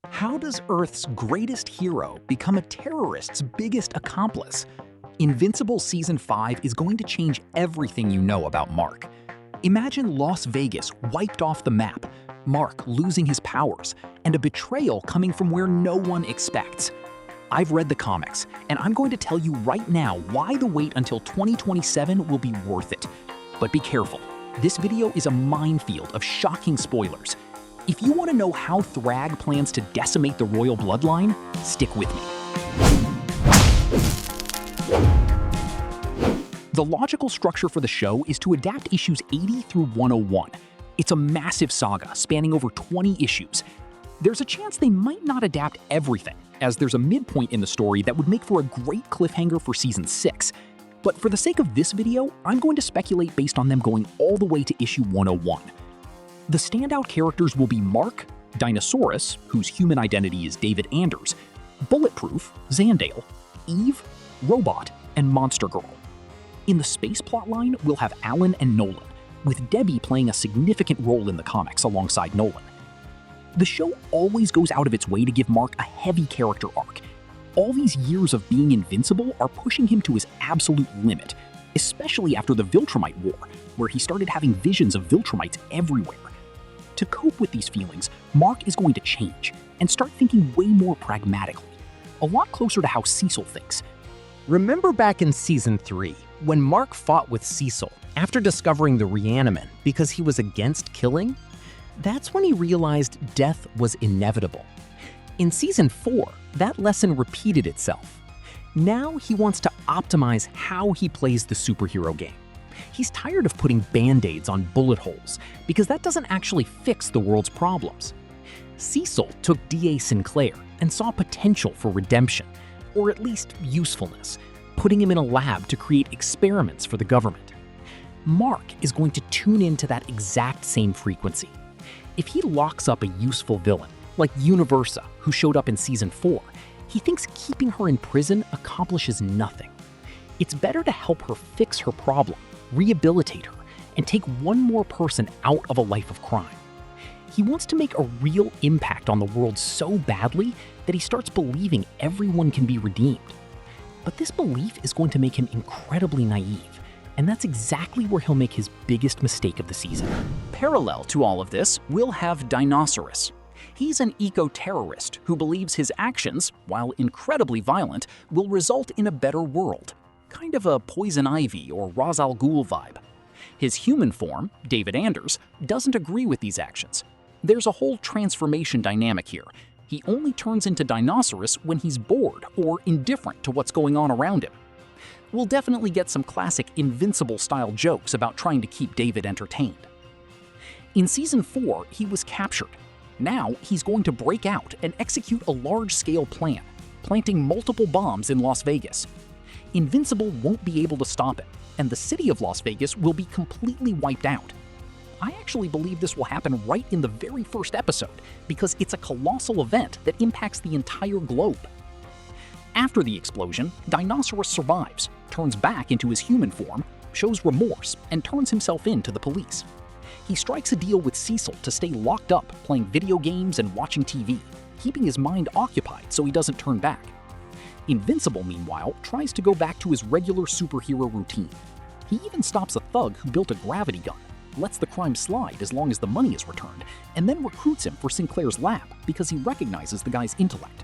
How does Earth's greatest hero become a terrorist's biggest accomplice? Invincible Season 5 is going to change everything you know about Mark. Imagine Las Vegas wiped off the map, Mark losing his powers, and a betrayal coming from where no one expects. I've read the comics, and I'm going to tell you right now why the wait until 2027 will be worth it. But be careful, this video is a minefield of shocking spoilers. If you want to know how Thragg plans to decimate the royal bloodline, stick with me. The logical structure for the show is to adapt issues 80 through 101. It's a massive saga spanning over 20 issues. There's a chance they might not adapt everything, as there's a midpoint in the story that would make for a great cliffhanger for Season 6. But for the sake of this video, I'm going to speculate based on them going all the way to issue 101. The standout characters will be Mark, Dinosaurus, whose human identity is David Anders, Bulletproof, Zandale, Eve, Robot, and Monster Girl. In the space plotline, we'll have Alan and Nolan, with Debbie playing a significant role in the comics alongside Nolan. The show always goes out of its way to give Mark a heavy character arc. All these years of being invincible are pushing him to his absolute limit, especially after the Viltrumite War, where he started having visions of Viltrumites everywhere. To cope with these feelings, Mark is going to change and start thinking way more pragmatically, a lot closer to how Cecil thinks. Remember back in Season 3, when Mark fought with Cecil after discovering the Reaniman because he was against killing? That's when he realized death was inevitable. In Season 4, that lesson repeated itself. Now he wants to optimize how he plays the superhero game. He's tired of putting band-aids on bullet holes because that doesn't actually fix the world's problems. Cecil took D.A. Sinclair and saw potential for redemption, or at least usefulness, putting him in a lab to create experiments for the government. Mark is going to tune into that exact same frequency. If he locks up a useful villain, like Universa, who showed up in Season 4, he thinks keeping her in prison accomplishes nothing. It's better to help her fix her problem, rehabilitate her, and take one more person out of a life of crime. He wants to make a real impact on the world so badly that he starts believing everyone can be redeemed. But this belief is going to make him incredibly naive, and that's exactly where he'll make his biggest mistake of the season. Parallel to all of this, we'll have Dinosaurus. He's an eco-terrorist who believes his actions, while incredibly violent, will result in a better world. Kind of a Poison Ivy or Ra's al Ghul vibe. His human form, David Anders, doesn't agree with these actions. There's a whole transformation dynamic here. He only turns into Dinosaurus when he's bored or indifferent to what's going on around him. We'll definitely get some classic Invincible-style jokes about trying to keep David entertained. In Season 4, he was captured. Now he's going to break out and execute a large-scale plan, planting multiple bombs in Las Vegas. Invincible won't be able to stop it, and the city of Las Vegas will be completely wiped out. I actually believe this will happen right in the very first episode, because it's a colossal event that impacts the entire globe. After the explosion, Dinosaurus survives, turns back into his human form, shows remorse, and turns himself in to the police. He strikes a deal with Cecil to stay locked up playing video games and watching TV, keeping his mind occupied so he doesn't turn back. Invincible, meanwhile, tries to go back to his regular superhero routine. He even stops a thug who built a gravity gun, lets the crime slide as long as the money is returned, and then recruits him for Sinclair's lab because he recognizes the guy's intellect.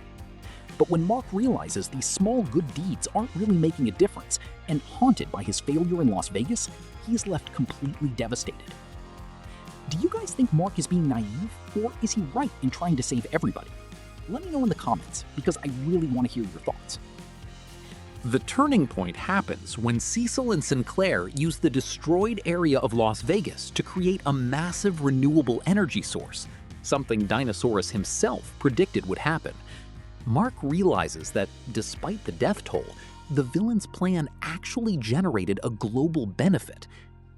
But when Mark realizes these small good deeds aren't really making a difference, and haunted by his failure in Las Vegas, he is left completely devastated. Do you guys think Mark is being naive, or is he right in trying to save everybody? Let me know in the comments, because I really want to hear your thoughts. The turning point happens when Cecil and Sinclair use the destroyed area of Las Vegas to create a massive renewable energy source, something Dinosaurus himself predicted would happen. Mark realizes that, despite the death toll, the villain's plan actually generated a global benefit.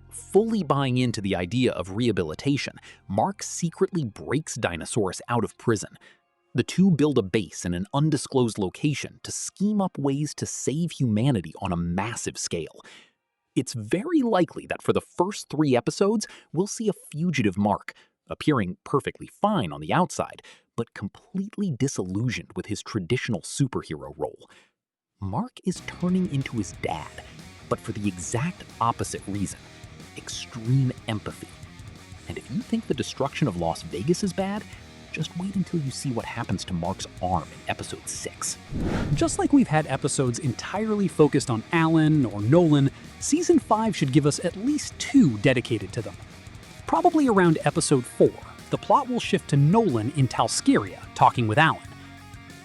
Fully buying into the idea of rehabilitation, Mark secretly breaks Dinosaurus out of prison. The two build a base in an undisclosed location to scheme up ways to save humanity on a massive scale. It's very likely that for the first 3 episodes, we'll see a fugitive Mark, appearing perfectly fine on the outside, but completely disillusioned with his traditional superhero role. Mark is turning into his dad, but for the exact opposite reason: extreme empathy. And if you think the destruction of Las Vegas is bad, just wait until you see what happens to Mark's arm in episode 6. Just like we've had episodes entirely focused on Alan or Nolan, Season 5 should give us at least 2 dedicated to them. Probably around episode 4, the plot will shift to Nolan in Talskeria talking with Alan.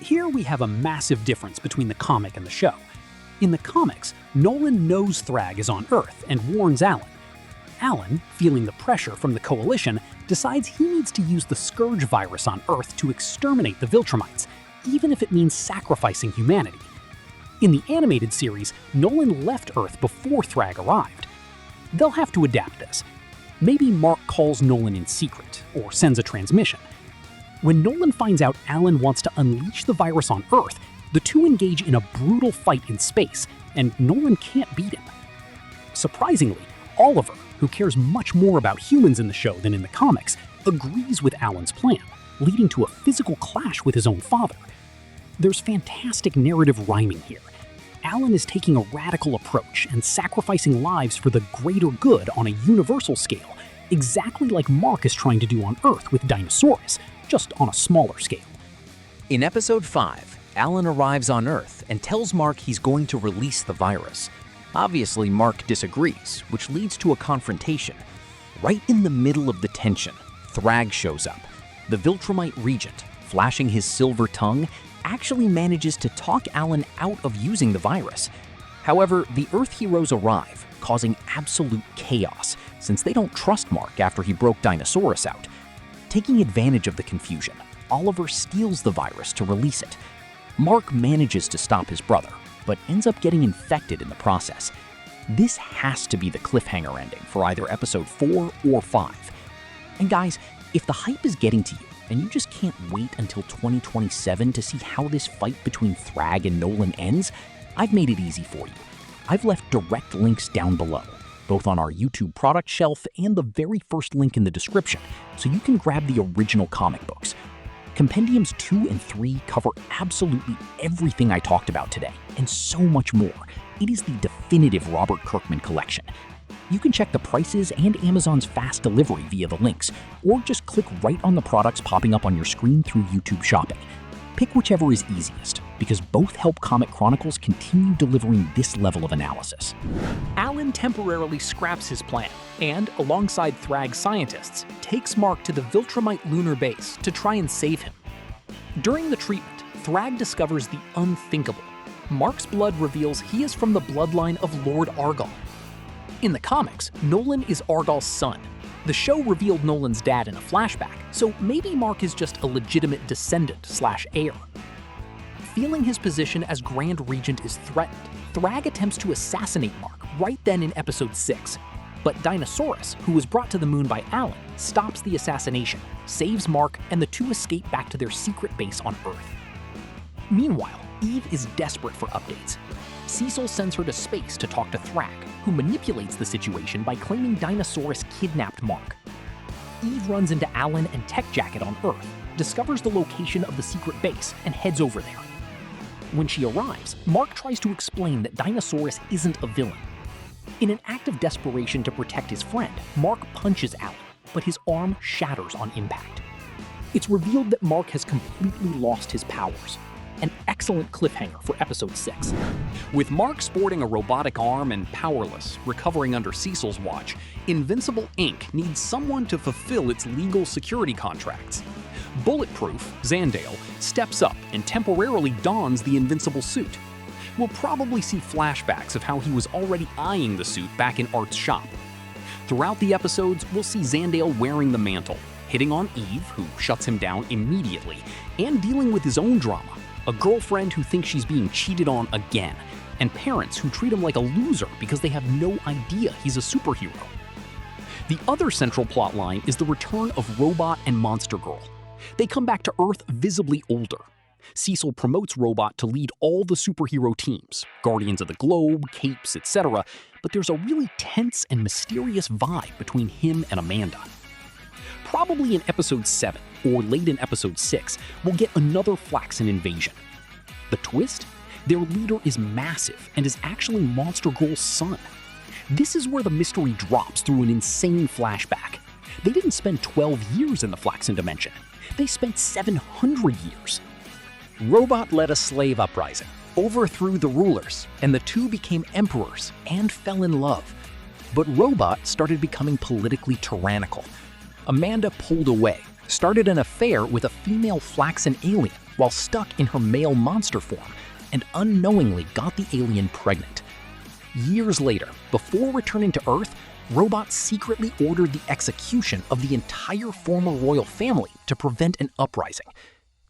Here we have a massive difference between the comic and the show. In the comics, Nolan knows Thragg is on Earth and warns Alan. Alan, feeling the pressure from the Coalition, decides he needs to use the Scourge virus on Earth to exterminate the Viltrumites, even if it means sacrificing humanity. In the animated series, Nolan left Earth before Thragg arrived. They'll have to adapt this. Maybe Mark calls Nolan in secret, or sends a transmission. When Nolan finds out Alan wants to unleash the virus on Earth, the two engage in a brutal fight in space, and Nolan can't beat him. Surprisingly, Oliver, who cares much more about humans in the show than in the comics, agrees with Alan's plan, leading to a physical clash with his own father. There's fantastic narrative rhyming here. Alan is taking a radical approach and sacrificing lives for the greater good on a universal scale, exactly like Mark is trying to do on Earth with Dinosaurus, just on a smaller scale. In episode 5, Alan arrives on Earth and tells Mark he's going to release the virus. Obviously, Mark disagrees, which leads to a confrontation. Right in the middle of the tension, Thragg shows up. The Viltrumite regent, flashing his silver tongue, actually manages to talk Alan out of using the virus. However, the Earth heroes arrive, causing absolute chaos, since they don't trust Mark after he broke Dinosaurus out. Taking advantage of the confusion, Oliver steals the virus to release it. Mark manages to stop his brother, but ends up getting infected in the process. This has to be the cliffhanger ending for either episode 4 or 5. And guys, if the hype is getting to you, and you just can't wait until 2027 to see how this fight between Thragg and Nolan ends, I've made it easy for you. I've left direct links down below, both on our YouTube product shelf and the very first link in the description, so you can grab the original comic books. Compendiums 2 and 3 cover absolutely everything I talked about today, and so much more. It is the definitive Robert Kirkman collection. You can check the prices and Amazon's fast delivery via the links, or just click right on the products popping up on your screen through YouTube Shopping. Pick whichever is easiest, because both help Comic Chronicles continue delivering this level of analysis. Alan temporarily scraps his plan, and, alongside Thragg's scientists, takes Mark to the Viltrumite lunar base to try and save him. During the treatment, Thragg discovers the unthinkable. Mark's blood reveals he is from the bloodline of Lord Argal. In the comics, Nolan is Argal's son. The show revealed Nolan's dad in a flashback, so maybe Mark is just a legitimate descendant/heir. Feeling his position as Grand Regent is threatened, Thragg attempts to assassinate Mark right then in episode 6. But Dinosaurus, who was brought to the moon by Alan, stops the assassination, saves Mark, and the two escape back to their secret base on Earth. Meanwhile, Eve is desperate for updates. Cecil sends her to space to talk to Thragg, who manipulates the situation by claiming Dinosaurus kidnapped Mark. Eve runs into Alan and Tech Jacket on Earth, discovers the location of the secret base, and heads over there. When she arrives, Mark tries to explain that Dinosaurus isn't a villain. In an act of desperation to protect his friend, Mark punches Alan, but his arm shatters on impact. It's revealed that Mark has completely lost his powers. An excellent cliffhanger for episode 6. With Mark sporting a robotic arm and powerless, recovering under Cecil's watch, Invincible Inc. needs someone to fulfill its legal security contracts. Bulletproof, Zandale, steps up and temporarily dons the Invincible suit. We'll probably see flashbacks of how he was already eyeing the suit back in Art's shop. Throughout the episodes, we'll see Zandale wearing the mantle, hitting on Eve, who shuts him down immediately, and dealing with his own drama. A girlfriend who thinks she's being cheated on again, and parents who treat him like a loser because they have no idea he's a superhero. The other central plotline is the return of Robot and Monster Girl. They come back to Earth visibly older. Cecil promotes Robot to lead all the superhero teams, Guardians of the Globe, Capes, etc., but there's a really tense and mysterious vibe between him and Amanda. probably in episode 7 or late in episode 6, we'll get another Flaxan invasion. The twist? Their leader is massive and is actually Monster Girl's son. This is where the mystery drops through an insane flashback. They didn't spend 12 years in the Flaxan dimension. They spent 700 years. Robot led a slave uprising, overthrew the rulers, and the two became emperors and fell in love. But Robot started becoming politically tyrannical. Amanda pulled away, started an affair with a female Flaxan alien while stuck in her male monster form, and unknowingly got the alien pregnant. Years later, before returning to Earth, Robot secretly ordered the execution of the entire former royal family to prevent an uprising.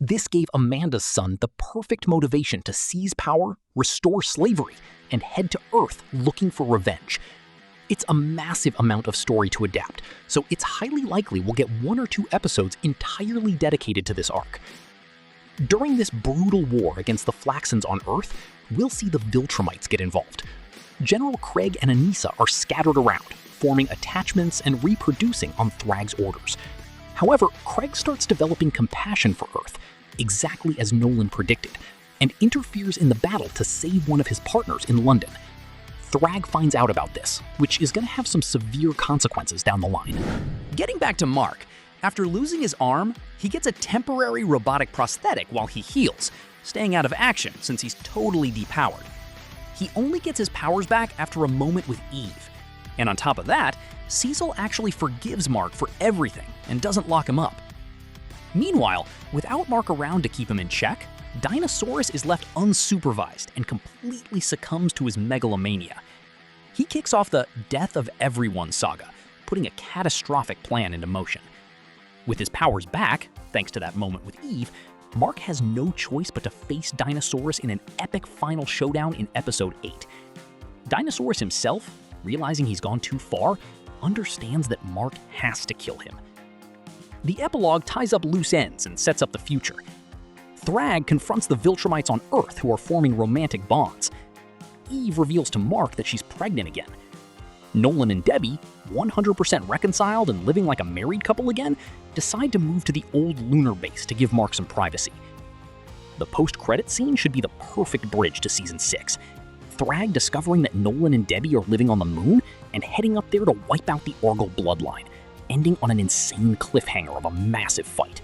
This gave Amanda's son the perfect motivation to seize power, restore slavery, and head to Earth looking for revenge. It's a massive amount of story to adapt, so it's highly likely we'll get 1 or 2 episodes entirely dedicated to this arc. During this brutal war against the Flaxans on Earth, we'll see the Viltrumites get involved. General Kregg and Anissa are scattered around, forming attachments and reproducing on Thragg's orders. However, Kregg starts developing compassion for Earth, exactly as Nolan predicted, and interferes in the battle to save one of his partners in London. Thragg finds out about this, which is going to have some severe consequences down the line. Getting back to Mark, after losing his arm, he gets a temporary robotic prosthetic while he heals, staying out of action since he's totally depowered. He only gets his powers back after a moment with Eve. And on top of that, Cecil actually forgives Mark for everything and doesn't lock him up. Meanwhile, without Mark around to keep him in check, Dinosaurus is left unsupervised and completely succumbs to his megalomania. He kicks off the Death of Everyone saga, putting a catastrophic plan into motion. With his powers back, thanks to that moment with Eve, Mark has no choice but to face Dinosaurus in an epic final showdown in episode 8. Dinosaurus himself, realizing he's gone too far, understands that Mark has to kill him. The epilogue ties up loose ends and sets up the future. Thragg confronts the Viltrumites on Earth who are forming romantic bonds. Eve reveals to Mark that she's pregnant again. Nolan and Debbie, 100% reconciled and living like a married couple again, decide to move to the old lunar base to give Mark some privacy. The post-credit scene should be the perfect bridge to Season 6. Thragg discovering that Nolan and Debbie are living on the moon and heading up there to wipe out the Orgel bloodline, ending on an insane cliffhanger of a massive fight.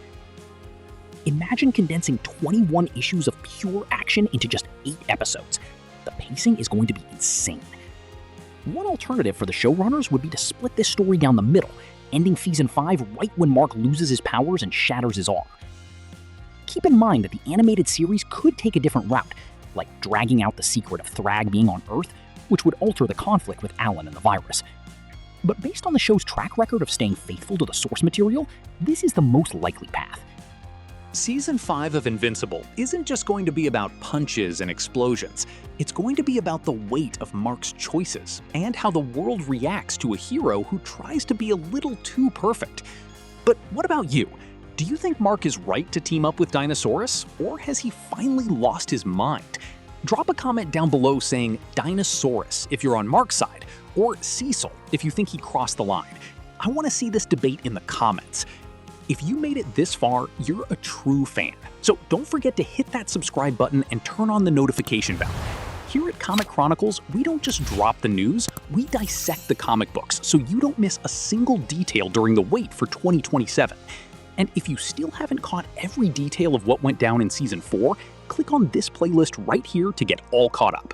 Imagine condensing 21 issues of pure action into just 8 episodes. The pacing is going to be insane. One alternative for the showrunners would be to split this story down the middle, ending Season 5 right when Mark loses his powers and shatters his arm. Keep in mind that the animated series could take a different route, like dragging out the secret of Thragg being on Earth, which would alter the conflict with Alan and the virus. But based on the show's track record of staying faithful to the source material, this is the most likely path. Season 5 of Invincible isn't just going to be about punches and explosions. It's going to be about the weight of Mark's choices and how the world reacts to a hero who tries to be a little too perfect. But what about you? Do you think Mark is right to team up with Dinosaurus, or has he finally lost his mind? Drop a comment down below saying Dinosaurus if you're on Mark's side, or Cecil if you think he crossed the line. I want to see this debate in the comments. If you made it this far, you're a true fan. So don't forget to hit that subscribe button and turn on the notification bell. Here at Comic Chronicles, we don't just drop the news, we dissect the comic books so you don't miss a single detail during the wait for 2027. And if you still haven't caught every detail of what went down in Season 4, click on this playlist right here to get all caught up.